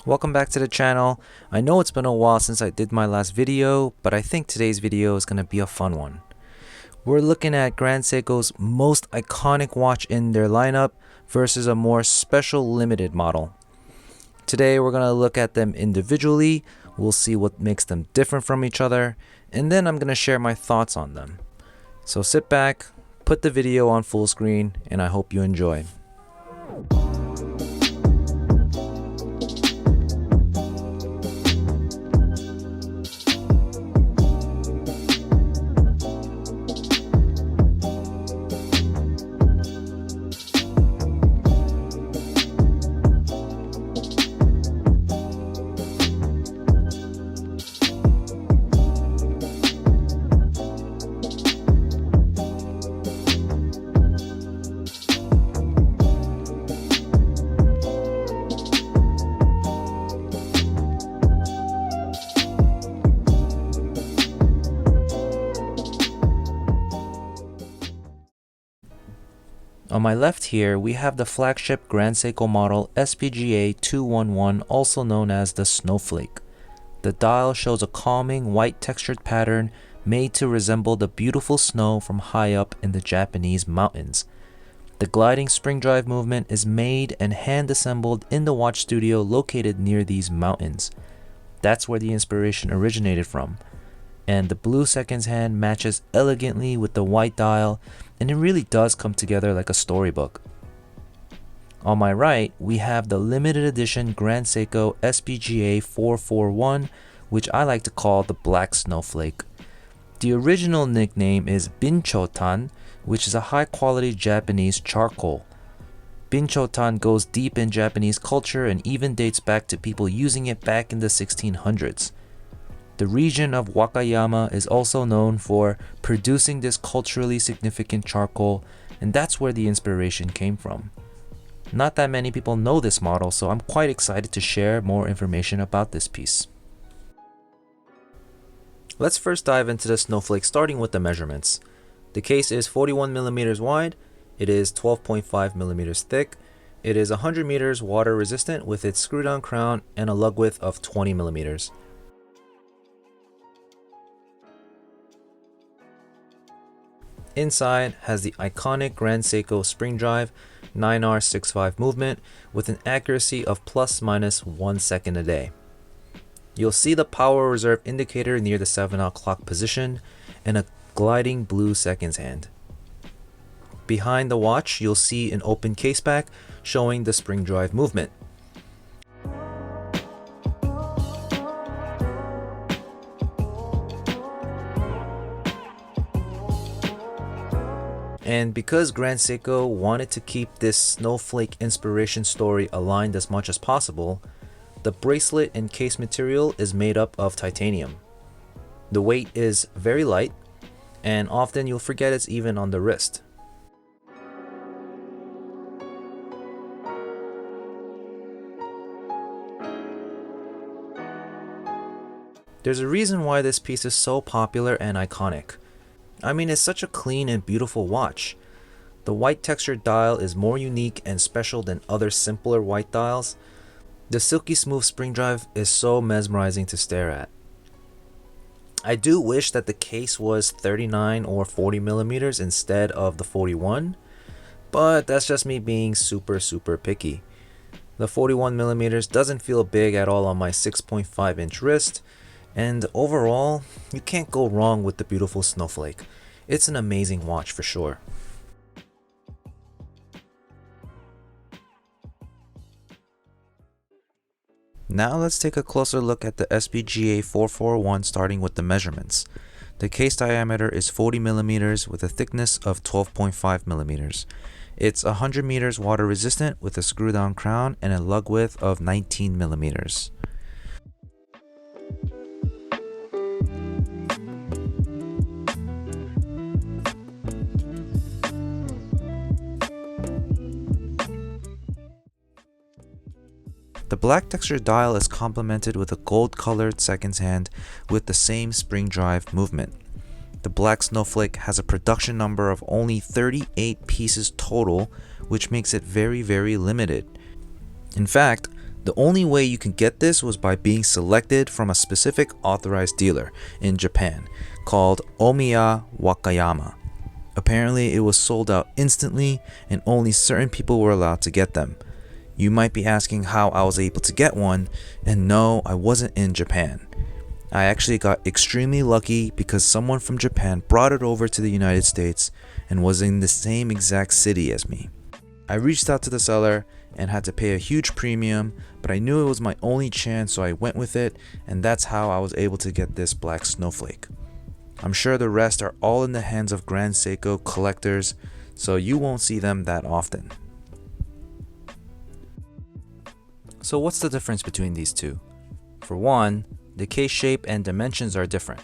Welcome back to the channel. I know it's been a while since I did my last video, but I think today's video is going to be a fun one. We're looking at Grand Seiko's most iconic watch in their lineup versus a more special limited model. Today we're going to look at them individually, we'll see what makes them different from each other, and then I'm going to share my thoughts on them. So sit back, put the video on full screen, and I hope you enjoy. On my left here, we have the flagship Grand Seiko model SBGA211, also known as the Snowflake. The dial shows a calming white textured pattern made to resemble the beautiful snow from high up in the Japanese mountains. The gliding spring drive movement is made and hand assembled in the watch studio located near these mountains. That's where the inspiration originated from. And the blue seconds hand matches elegantly with the white dial, and it really does come together like a storybook. On my right, we have the limited edition Grand Seiko SBGA441, which I like to call the Black Snowflake. The original nickname is Binchotan, which is a high quality Japanese charcoal. Binchotan goes deep in Japanese culture and even dates back to people using it back in the 1600s. The region of Wakayama is also known for producing this culturally significant charcoal, and that's where the inspiration came from. Not that many people know this model, so I'm quite excited to share more information about this piece. Let's first dive into the Snowflake, starting with the measurements. The case is 41mm wide, it is 12.5mm thick, it is 100 meters water resistant with its screw-down crown and a lug width of 20mm. Inside has the iconic Grand Seiko spring drive 9R65 movement with an accuracy of ±1 second a day. You'll see the power reserve indicator near the 7 o'clock position and a gliding blue seconds hand. Behind the watch, you'll see an open case back showing the spring drive movement. And because Grand Seiko wanted to keep this snowflake inspiration story aligned as much as possible, the bracelet and case material is made up of titanium. The weight is very light, and often you'll forget it's even on the wrist. There's a reason why this piece is so popular and iconic. I mean, it's such a clean and beautiful watch. The white textured dial is more unique and special than other simpler white dials. The silky smooth spring drive is so mesmerizing to stare at. I do wish that the case was 39 or 40mm instead of the 41, but that's just me being super picky. The 41mm doesn't feel big at all on my 6.5-inch wrist, and overall, you can't go wrong with the beautiful Snowflake. It's an amazing watch for sure. Now let's take a closer look at the SBGA441, starting with the measurements. The case diameter is 40mm with a thickness of 12.5mm. It's 100 meters water resistant with a screw down crown and a lug width of 19mm. The black textured dial is complemented with a gold colored seconds hand with the same spring drive movement. The Black Snowflake has a production number of only 38 pieces total, which makes it very limited. In fact, The only way you can get this was by being selected from a specific authorized dealer in Japan called Omiya Wakayama. Apparently it was sold out instantly and only certain people were allowed to get them. You might be asking how I was able to get one, and no, I wasn't in Japan. I actually got extremely lucky because someone from Japan brought it over to the United States and was in the same exact city as me. I reached out to the seller and had to pay a huge premium, but I knew it was my only chance, so I went with it, and that's how I was able to get this black snowflake. I'm sure the rest are all in the hands of Grand Seiko collectors, so you won't see them that often. So what's the difference between these two? For one, the case shape and dimensions are different.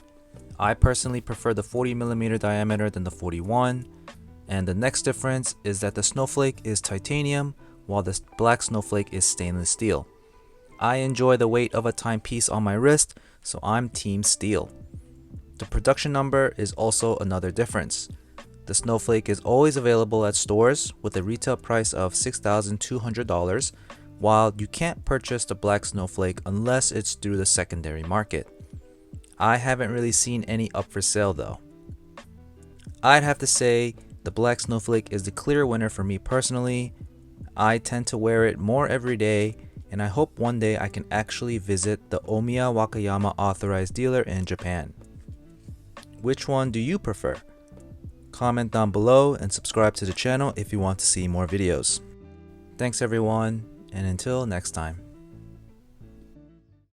I personally prefer the 40mm diameter than the 41, and the next difference is that the snowflake is titanium while the black snowflake is stainless steel. I enjoy the weight of a timepiece on my wrist, so I'm team steel. The production number is also another difference. The snowflake is always available at stores with a retail price of $6,200, while you can't purchase the black snowflake unless it's through the secondary market. I haven't really seen any up for sale though. I'd have to say the black snowflake is the clear winner for me personally. I tend to wear it more every day, and I hope one day I can actually visit the Omiya Wakayama authorized dealer in Japan. Which one do you prefer? Comment down below and subscribe to the channel if you want to see more videos. Thanks everyone, and until next time.